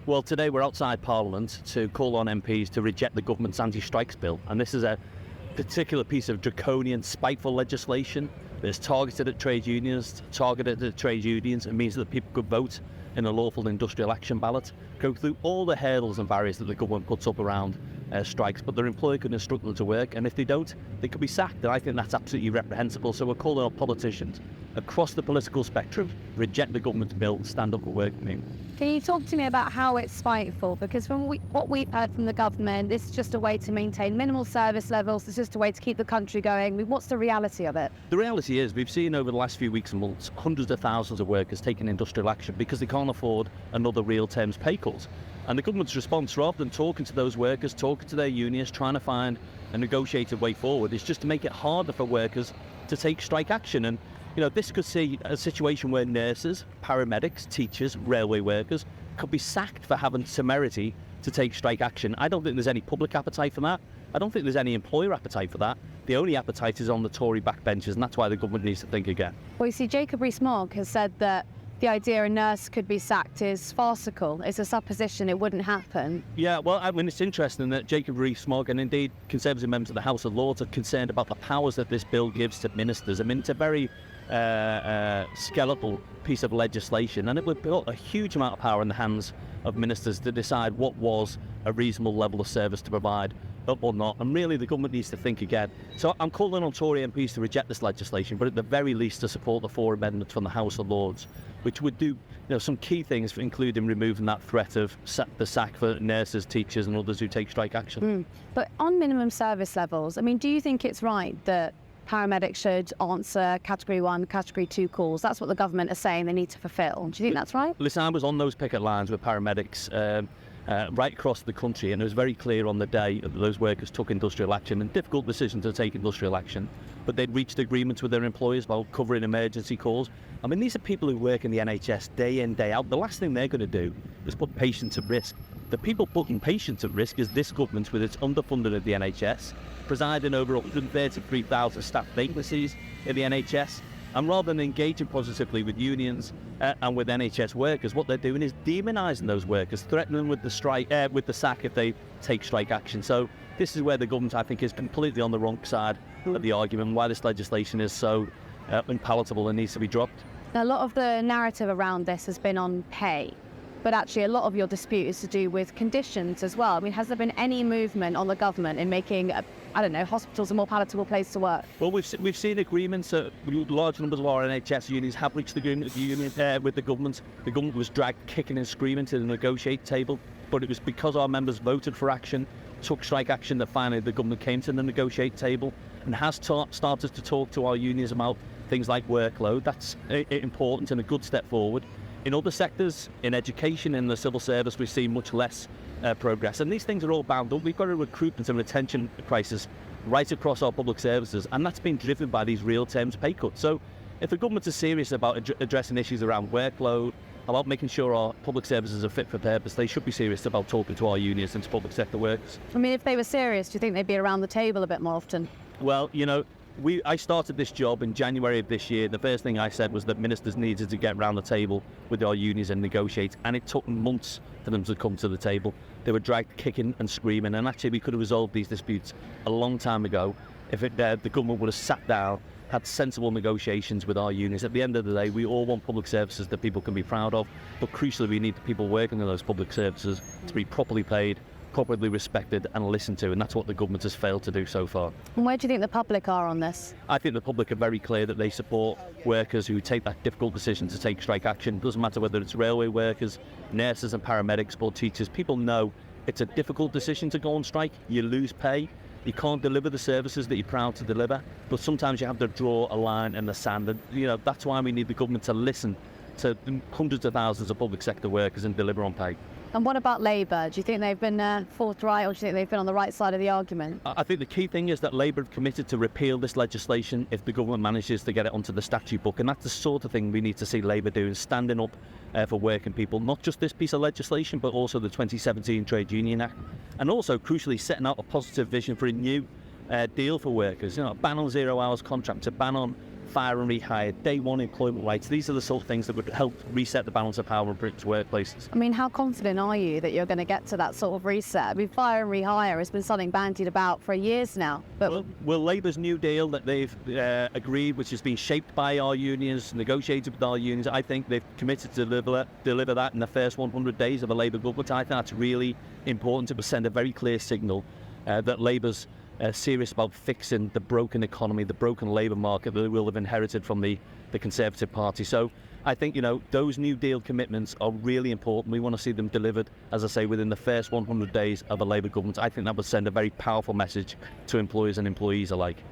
Well, today we're outside Parliament to call on MPs to reject the government's anti-strikes bill. And this is a particular piece of draconian, spiteful legislation that's targeted at trade unions, It means that people could vote in a lawful industrial action ballot, go through all the hurdles and barriers that the government puts up around strikes, but their employer could instruct them to work, and if they don't, they could be sacked. And I think that's absolutely reprehensible. So we're calling on politicians across the political spectrum, reject the government's bill, stand up for working people. Can you talk to me about how it's spiteful? Because from what we've heard from the government, this is just a way to maintain minimal service levels. It's just a way to keep the country going. I mean, what's the reality of it? The reality is we've seen over the last few weeks and months hundreds of thousands of workers taking industrial action because they can't afford another real terms pay cut. And the government's response, rather than talking to those workers, talking to their unions, trying to find a negotiated way forward, is just to make it harder for workers to take strike action. And this could see a situation where nurses, paramedics, teachers, railway workers could be sacked for having temerity to take strike action. I don't think there's any public appetite for that. I don't think there's any employer appetite for that. The only appetite is on the Tory backbenchers, and that's why the government needs to think again. Well, you see, Jacob Rees-Mogg has said that the idea a nurse could be sacked is farcical. It's a supposition, it wouldn't happen. Yeah, well, I mean, it's interesting that Jacob Rees-Mogg and indeed Conservative members of the House of Lords are concerned about the powers that this bill gives to ministers. I mean, it's a very skeletal piece of legislation, and it would put a huge amount of power in the hands of ministers to decide what was a reasonable level of service to provide or not. And really, the government needs to think again. So I'm calling on Tory MPs to reject this legislation, but at the very least to support the 4 amendments from the House of Lords, which would do some key things, including removing that threat of the sack for nurses, teachers and others who take strike action. But on minimum service levels, I mean, do you think it's right that paramedics should answer Category 1, Category 2 calls? That's what the government is saying they need to fulfil. Do you think that's right? Listen, I was on those picket lines with paramedics right across the country, and it was very clear on the day that those workers took industrial action, and difficult decision to take industrial action, but they'd reached agreements with their employers about covering emergency calls. I mean, these are people who work in the NHS day in, day out. The last thing they're going to do is put patients at risk. The people putting patients at risk is this government with its underfunding of the NHS, presiding over 133,000 staff vacancies in the NHS. And rather than engaging positively with unions and with NHS workers, what they're doing is demonising those workers, threatening them with the sack if they take strike action. So this is where the government, I think, is completely on the wrong side of the argument, and why this legislation is so unpalatable and needs to be dropped. A lot of the narrative around this has been on pay, but actually a lot of your dispute is to do with conditions as well. I mean, has there been any movement on the government in making, hospitals a more palatable place to work? Well, we've seen agreements. Large numbers of our NHS unions have reached agreement with the government. The government was dragged kicking and screaming to the negotiate table, but it was because our members voted for action, took strike action, that finally the government came to the negotiate table and has started to talk to our unions about things like workload. That's important and a good step forward. In other sectors, in education, in the civil service, we've seen much less progress. And these things are all bound up. We've got a recruitment and retention crisis right across our public services, and that's been driven by these real terms pay cuts. So if the government is serious about addressing issues around workload, about making sure our public services are fit for purpose, they should be serious about talking to our unions and to public sector workers. I mean, if they were serious, do you think they'd be around the table a bit more often? Well, I started this job in January of this year. The first thing I said was that ministers needed to get round the table with our unions and negotiate, and it took months for them to come to the table. They were dragged kicking and screaming, and actually we could have resolved these disputes a long time ago if the government would have sat down, had sensible negotiations with our unions. At the end of the day, we all want public services that people can be proud of, but crucially we need the people working in those public services to be properly paid, properly respected and listened to, and that's what the government has failed to do so far. And where do you think the public are on this? I think the public are very clear that they support workers who take that difficult decision to take strike action. It doesn't matter whether it's railway workers, nurses and paramedics or teachers. People know it's a difficult decision to go on strike. You lose pay, you can't deliver the services that you're proud to deliver, but sometimes you have to draw a line in the sand, and that's why we need the government to listen to hundreds of thousands of public sector workers and deliver on pay. And what about Labour? Do you think they've been forthright, or do you think they've been on the right side of the argument? I think the key thing is that Labour have committed to repeal this legislation if the government manages to get it onto the statute book, and that's the sort of thing we need to see Labour doing, standing up for working people, not just this piece of legislation, but also the 2017 Trade Union Act, and also, crucially, setting out a positive vision for a new deal for workers. A ban on 0 hours contracts, a ban on fire and rehire, day one employment rights. These are the sort of things that would help reset the balance of power in Britain's workplaces. I mean, how confident are you that you're going to get to that sort of reset? I mean, fire and rehire has been something bandied about for years now. But well, Labour's new deal that they've agreed, which has been shaped by our unions, negotiated with our unions, I think they've committed to deliver that in the first 100 days of a Labour government. I think that's really important. It will send a very clear signal that Labour's serious about fixing the broken economy, the broken labour market that they will have inherited from the Conservative Party. So I think, those New Deal commitments are really important. We want to see them delivered, as I say, within the first 100 days of a Labour government. I think that would send a very powerful message to employers and employees alike.